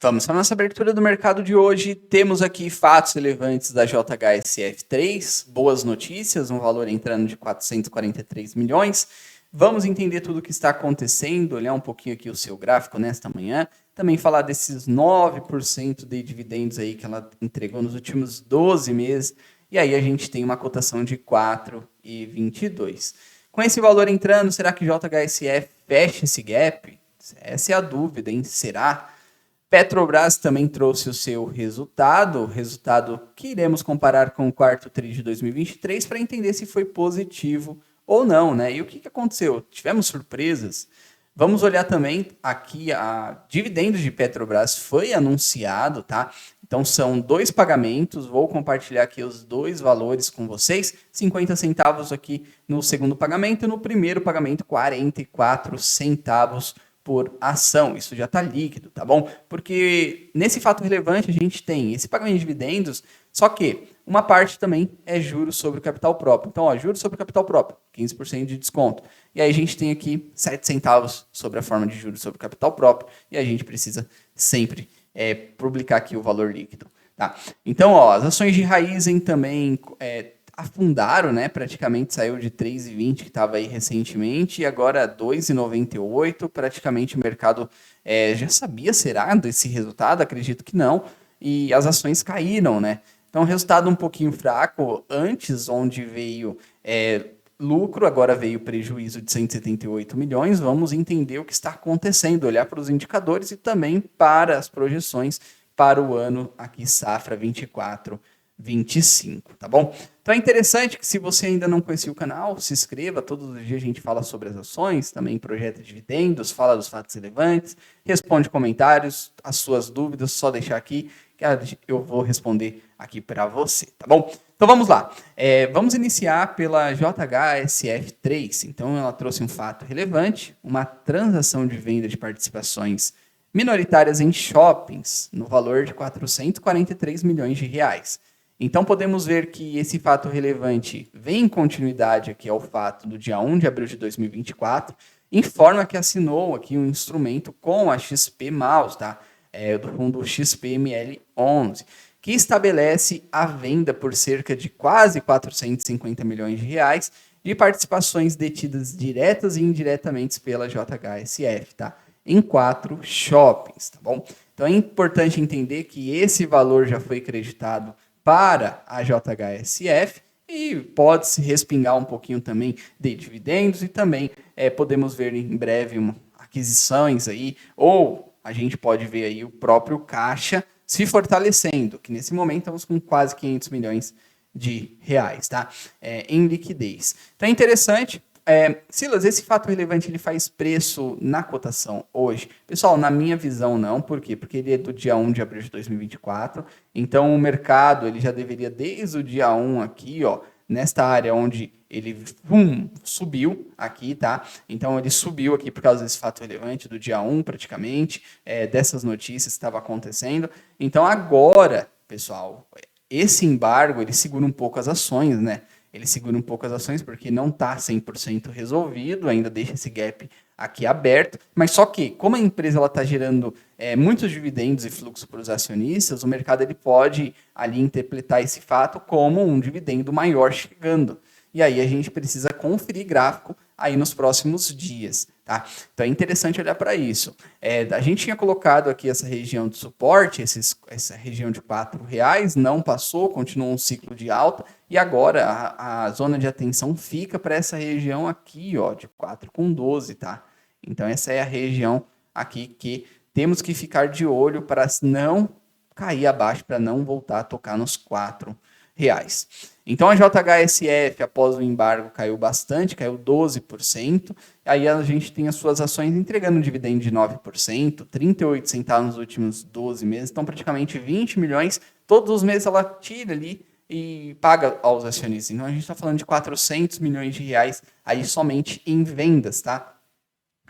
Vamos para a nossa abertura do mercado de hoje. Temos aqui fatos relevantes da JHSF3, boas notícias, um valor entrando de 443 milhões. Vamos entender tudo o que está acontecendo, olhar um pouquinho aqui o seu gráfico nesta manhã. Também falar desses 9% de dividendos aí que ela entregou nos últimos 12 meses. E aí a gente tem uma cotação de 4,22. Com esse valor entrando, será que JHSF fecha esse gap? Essa é a dúvida, hein? Será? Petrobras também trouxe o seu resultado que iremos comparar com o quarto TRI de 2023 para entender se foi positivo ou não, né? E o que aconteceu? Tivemos surpresas? Vamos olhar também aqui a dividendos de Petrobras foi anunciado, tá? Então são 2 pagamentos, vou compartilhar aqui os 2 valores com vocês, 50 centavos aqui no segundo pagamento e no primeiro pagamento 44 centavos por ação. Isso já está líquido, tá bom? Porque nesse fato relevante a gente tem esse pagamento de dividendos, só que uma parte também é juros sobre o capital próprio. Então, juros sobre o capital próprio, 15% de desconto. E aí a gente tem aqui 7 centavos sobre a forma de juros sobre o capital próprio e a gente precisa sempre publicar aqui o valor líquido, tá? Então, as ações de Raízen também afundaram, né? Praticamente saiu de 3,20 que estava aí recentemente e agora 2,98. Praticamente o mercado já sabia, será, desse resultado? Acredito que não. E as ações caíram, né? Então, resultado um pouquinho fraco. Antes, onde veio lucro, agora veio prejuízo de 178 milhões. Vamos entender o que está acontecendo, olhar para os indicadores e também para as projeções para o ano aqui, safra 24-25, tá bom? Então é interessante que se você ainda não conhecia o canal, se inscreva, todos os dias a gente fala sobre as ações, também projeta dividendos, fala dos fatos relevantes, responde comentários, as suas dúvidas, só deixar aqui que eu vou responder aqui para você, tá bom? Então vamos lá, vamos iniciar pela JHSF3, então ela trouxe um fato relevante, uma transação de venda de participações minoritárias em shoppings, no valor de 443 milhões de reais. Então, podemos ver que esse fato relevante vem em continuidade aqui ao fato do dia 1 de abril de 2024, informa que assinou aqui um instrumento com a XP Maus, tá? Do fundo XPML11, que estabelece a venda por cerca de quase 450 milhões de reais de participações detidas diretas e indiretamente pela JHSF, tá? Em 4 shoppings, tá bom? Então, é importante entender que esse valor já foi creditado para a JHSF e pode-se respingar um pouquinho também de dividendos e também podemos ver em breve aquisições aí, ou a gente pode ver aí o próprio caixa se fortalecendo, que nesse momento estamos com quase 500 milhões de reais, tá? Em liquidez. Então é interessante. Silas, esse fato relevante ele faz preço na cotação hoje? Pessoal, na minha visão não, por quê? Porque ele é do dia 1 de abril de 2024, então o mercado ele já deveria desde o dia 1 aqui, nesta área onde ele subiu aqui, tá? Então ele subiu aqui por causa desse fato relevante do dia 1 praticamente, dessas notícias que estavam acontecendo. Então agora, pessoal, esse embargo ele segura um pouco as ações, né? Ele segura um pouco as ações porque não está 100% resolvido, ainda deixa esse gap aqui aberto, mas só que, como a empresa está gerando muitos dividendos e fluxo para os acionistas, o mercado ele pode ali interpretar esse fato como um dividendo maior chegando. E aí a gente precisa conferir gráfico aí nos próximos dias, tá? Então é interessante olhar para isso. A gente tinha colocado aqui essa região de suporte, essa região de R$4, não passou, continuou um ciclo de alta, e agora a zona de atenção fica para essa região aqui, de 4,12, tá? Então essa é a região aqui que temos que ficar de olho para não cair abaixo, para não voltar a tocar nos R$4. Então a JHSF, após o embargo, caiu bastante, caiu 12%. Aí a gente tem as suas ações entregando um dividendo de 9%, 38 centavos nos últimos 12 meses, então praticamente 20 milhões. Todos os meses ela tira ali e paga aos acionistas. Então a gente está falando de 400 milhões de reais aí somente em vendas, tá?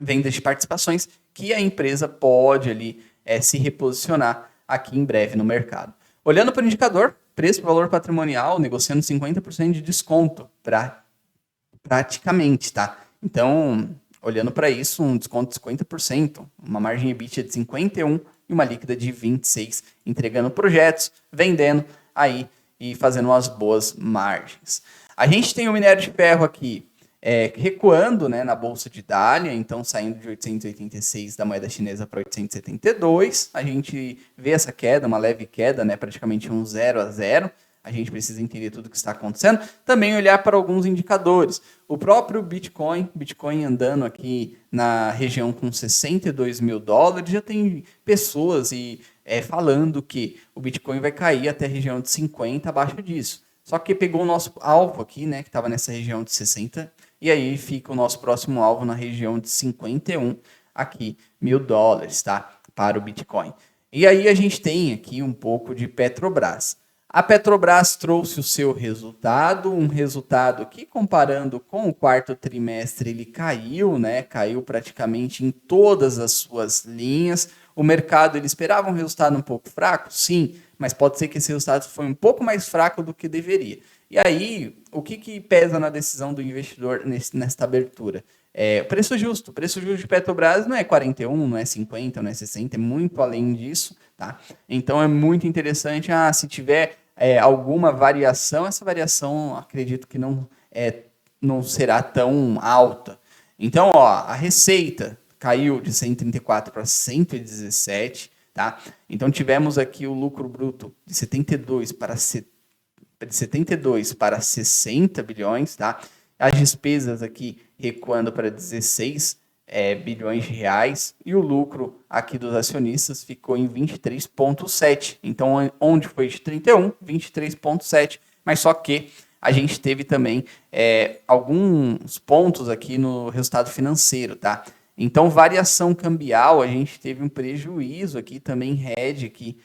Vendas de participações que a empresa pode ali se reposicionar aqui em breve no mercado. Olhando para o indicador, preço por valor patrimonial, negociando 50% de desconto, praticamente, tá? Então, olhando para isso, um desconto de 50%, uma margem EBITDA de 51 e uma líquida de 26, entregando projetos, vendendo aí e fazendo umas boas margens. A gente tem o minério de ferro aqui recuando, né, na bolsa de Dália, então saindo de 886 da moeda chinesa para 872. A gente vê essa queda, uma leve queda, né, praticamente um 0-0. A gente precisa entender tudo o que está acontecendo. Também olhar para alguns indicadores. O próprio Bitcoin andando aqui na região com 62 mil dólares, já tem pessoas falando que o Bitcoin vai cair até a região de 50, abaixo disso. Só que pegou o nosso alvo aqui, né, que estava nessa região de 60, e aí fica o nosso próximo alvo na região de 51 aqui, mil dólares, tá? Para o Bitcoin. E aí a gente tem aqui um pouco de Petrobras. A Petrobras trouxe o seu resultado, um resultado que, comparando com o quarto trimestre, ele caiu, né? Caiu praticamente em todas as suas linhas. O mercado, ele esperava um resultado um pouco fraco? Sim, mas pode ser que esse resultado foi um pouco mais fraco do que deveria. E aí, o que pesa na decisão do investidor nesta abertura? Preço justo. O preço justo de Petrobras não é 41, não é 50, não é 60, é muito além disso, tá? Então, é muito interessante, se tiver alguma variação, essa variação, acredito que não será tão alta. Então, a receita caiu de 134 para 117, tá? Então, tivemos aqui o lucro bruto de 72 para 60 bilhões, tá? As despesas aqui recuando para 16 bilhões de reais, e o lucro aqui dos acionistas ficou em 23,7. Então, onde foi de 31, 23,7, mas só que a gente teve também alguns pontos aqui no resultado financeiro, tá? Então, variação cambial, a gente teve um prejuízo aqui, também hedge aqui,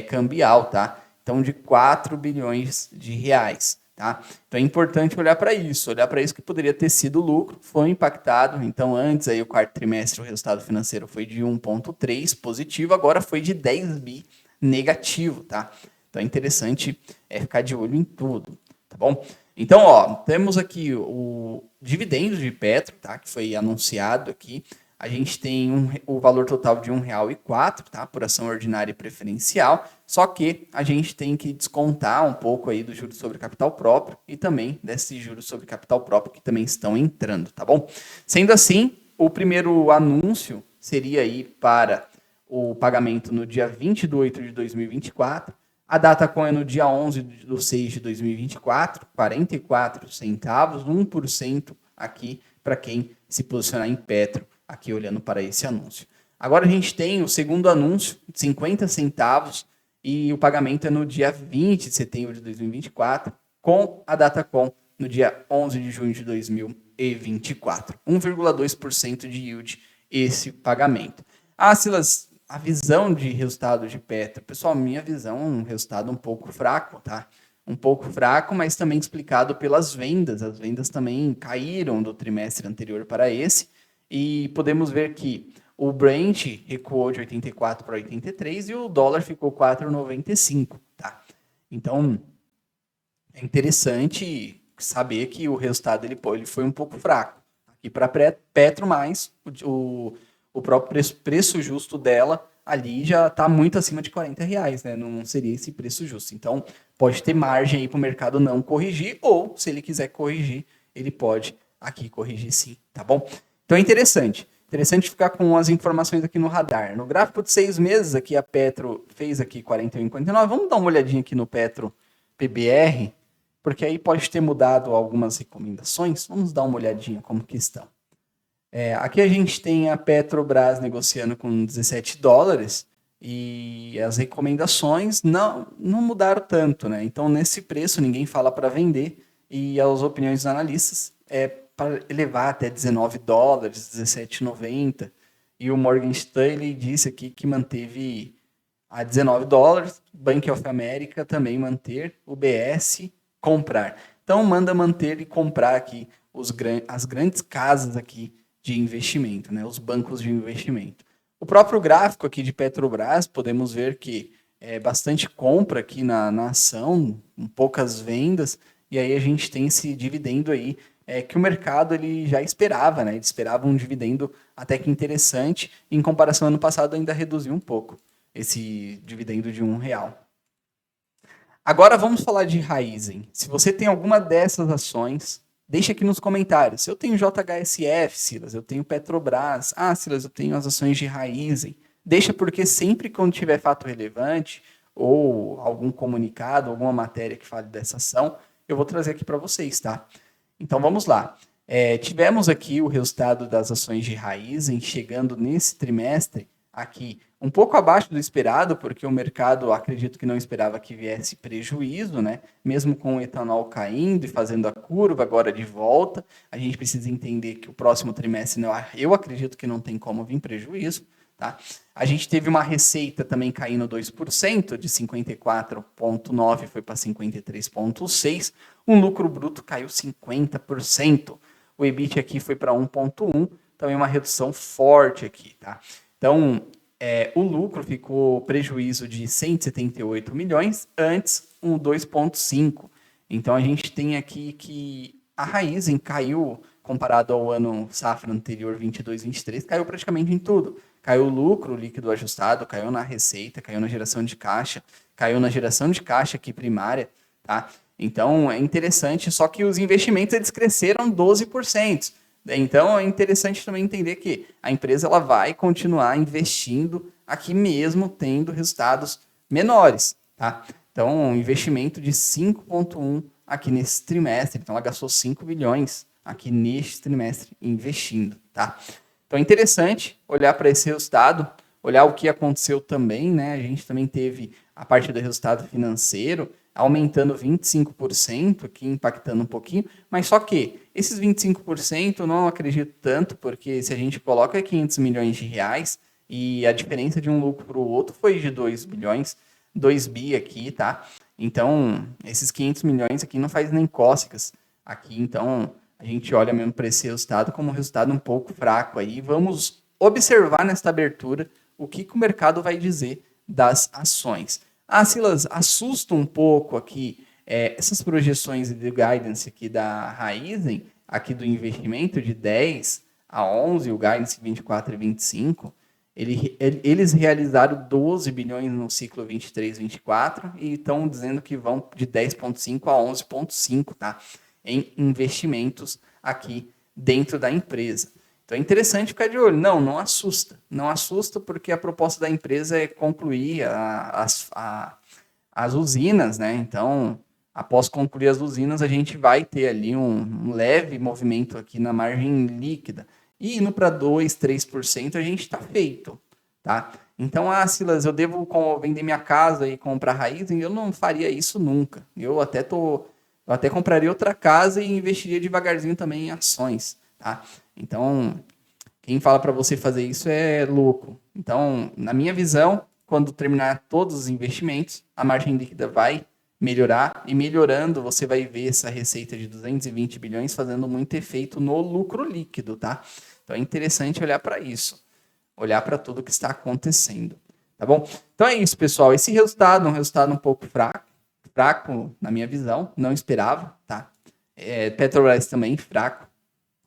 cambial, tá? Então, de 4 bilhões de reais, tá? Então, é importante olhar para isso que poderia ter sido lucro, foi impactado. Então, antes, aí, o quarto trimestre, o resultado financeiro foi de 1,3 positivo, agora foi de 10 bi negativo, tá? Então, é interessante ficar de olho em tudo, tá bom? Então, temos aqui o dividendo de Petro, tá? Que foi anunciado aqui. A gente tem o valor total de R$ 1,04, tá? Por ação ordinária e preferencial, só que a gente tem que descontar um pouco aí do juros sobre capital próprio e também desses juros sobre capital próprio que também estão entrando, tá bom? Sendo assim, o primeiro anúncio seria aí para o pagamento no dia 20 de 8 de 2024, a Datacom é no dia 11 de 6 de 2024, 44 centavos, 1% aqui para quem se posicionar em Petro, aqui olhando para esse anúncio. Agora a gente tem o segundo anúncio, de 50 centavos, e o pagamento é no dia 20 de setembro de 2024, com a Datacom no dia 11 de junho de 2024. 1,2% de yield esse pagamento. Silas, a visão de resultado de Petro, pessoal, minha visão é um resultado um pouco fraco, tá? Um pouco fraco, mas também explicado pelas vendas. As vendas também caíram do trimestre anterior para esse, e podemos ver que o Brent recuou de 84 para 83 e o dólar ficou 4,95, tá? Então, é interessante saber que o resultado ele foi um pouco fraco. Aqui para Petro, mas o próprio preço justo dela ali já está muito acima de R$ 40, né? Não seria esse preço justo. Então, pode ter margem aí para o mercado não corrigir, ou se ele quiser corrigir, ele pode aqui corrigir sim, tá bom? Então é interessante ficar com as informações aqui no radar. No gráfico de 6 meses, aqui a Petro fez aqui 41,49. Vamos dar uma olhadinha aqui no Petro PBR, porque aí pode ter mudado algumas recomendações. Vamos dar uma olhadinha como que estão. Aqui a gente tem a Petrobras negociando com 17 dólares e as recomendações não mudaram tanto, né? Então, nesse preço, ninguém fala para vender, e as opiniões dos analistas para elevar até 19 dólares, 17,90. E o Morgan Stanley disse aqui que manteve a 19 dólares, Bank of America também manter, o BS comprar. Então, manda manter e comprar aqui as grandes casas aqui de investimento, né? Os bancos de investimento. O próprio gráfico aqui de Petrobras, podemos ver que é bastante compra aqui na ação, com poucas vendas, e aí a gente tem esse dividendo aí, que o mercado ele já esperava, né? Ele esperava um dividendo até que interessante, em comparação ao ano passado ainda reduziu um pouco. esse dividendo de R$1. Agora vamos falar de Raízen. Se você tem alguma dessas ações, deixa aqui nos comentários. Eu tenho JHSF, Silas, eu tenho Petrobras. Ah, Silas, eu tenho as ações de Raízen. Deixa porque sempre quando tiver fato relevante ou algum comunicado, alguma matéria que fale dessa ação, eu vou trazer aqui para vocês, tá? Então vamos lá. Tivemos aqui o resultado das ações de Raízen chegando nesse trimestre aqui um pouco abaixo do esperado, porque o mercado, acredito que não esperava que viesse prejuízo, né? Mesmo com o etanol caindo e fazendo a curva agora de volta, a gente precisa entender que o próximo trimestre, eu acredito que não tem como vir prejuízo, tá? A gente teve uma receita também caindo 2%, de 54,9 foi para 53,6, um lucro bruto caiu 50%, o EBIT aqui foi para 1,1, também uma redução forte aqui, tá? Então, o lucro ficou prejuízo de 178 milhões, antes um 2,5. Então, a gente tem aqui que a Raízen caiu, comparado ao ano safra anterior, 22-23, caiu praticamente em tudo. Caiu o lucro líquido ajustado, caiu na receita, caiu na geração de caixa, caiu na geração de caixa aqui primária, tá? Então, é interessante, só que os investimentos eles cresceram 12%. Então, é interessante também entender que a empresa ela vai continuar investindo aqui mesmo, tendo resultados menores, tá? Então, um investimento de 5,1 aqui nesse trimestre. Então, ela gastou 5 bilhões aqui neste trimestre investindo, tá? Então, é interessante olhar para esse resultado, olhar o que aconteceu também, né? A gente também teve a parte do resultado financeiro, aumentando 25% aqui, impactando um pouquinho, mas só que esses 25% eu não acredito tanto, porque se a gente coloca 500 milhões de reais e a diferença de um lucro para o outro foi de 2 bilhões, 2 bi aqui, tá? Então, esses 500 milhões aqui não faz nem cócegas aqui, então a gente olha mesmo para esse resultado como um resultado um pouco fraco aí. Vamos observar nesta abertura o que o mercado vai dizer das ações. Ah, Silas, assusta um pouco aqui essas projeções de guidance aqui da Raízen, aqui do investimento de 10 a 11, o guidance 24 e 25, eles realizaram 12 bilhões no ciclo 23-24 e estão dizendo que vão de 10,5 a 11,5, tá? Em investimentos aqui dentro da empresa. Então é interessante ficar de olho. Não assusta. Não assusta porque a proposta da empresa é concluir as usinas, né? Então, após concluir as usinas, a gente vai ter ali um leve movimento aqui na margem líquida. E indo para 2, 3%, a gente está feito, tá? Então, Silas, eu devo vender minha casa e comprar Raízen? Eu não faria isso nunca. Eu até compraria outra casa e investiria devagarzinho também em ações, tá? Então, quem fala para você fazer isso é louco. Então, na minha visão, quando terminar todos os investimentos, a margem líquida vai melhorar e melhorando, você vai ver essa receita de 220 bilhões fazendo muito efeito no lucro líquido, tá? Então, é interessante olhar para isso, olhar para tudo que está acontecendo, tá bom? Então, é isso, pessoal. Esse resultado é um resultado um pouco fraco na minha visão, não esperava, tá? Petrobras também fraco,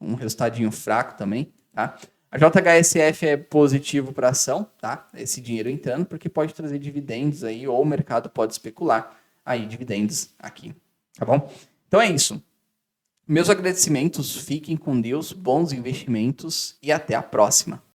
um resultadinho fraco também, tá? A JHSF é positivo para a ação, tá? Esse dinheiro entrando, porque pode trazer dividendos aí, ou o mercado pode especular aí dividendos aqui, tá bom? Então é isso. Meus agradecimentos, fiquem com Deus, bons investimentos e até a próxima.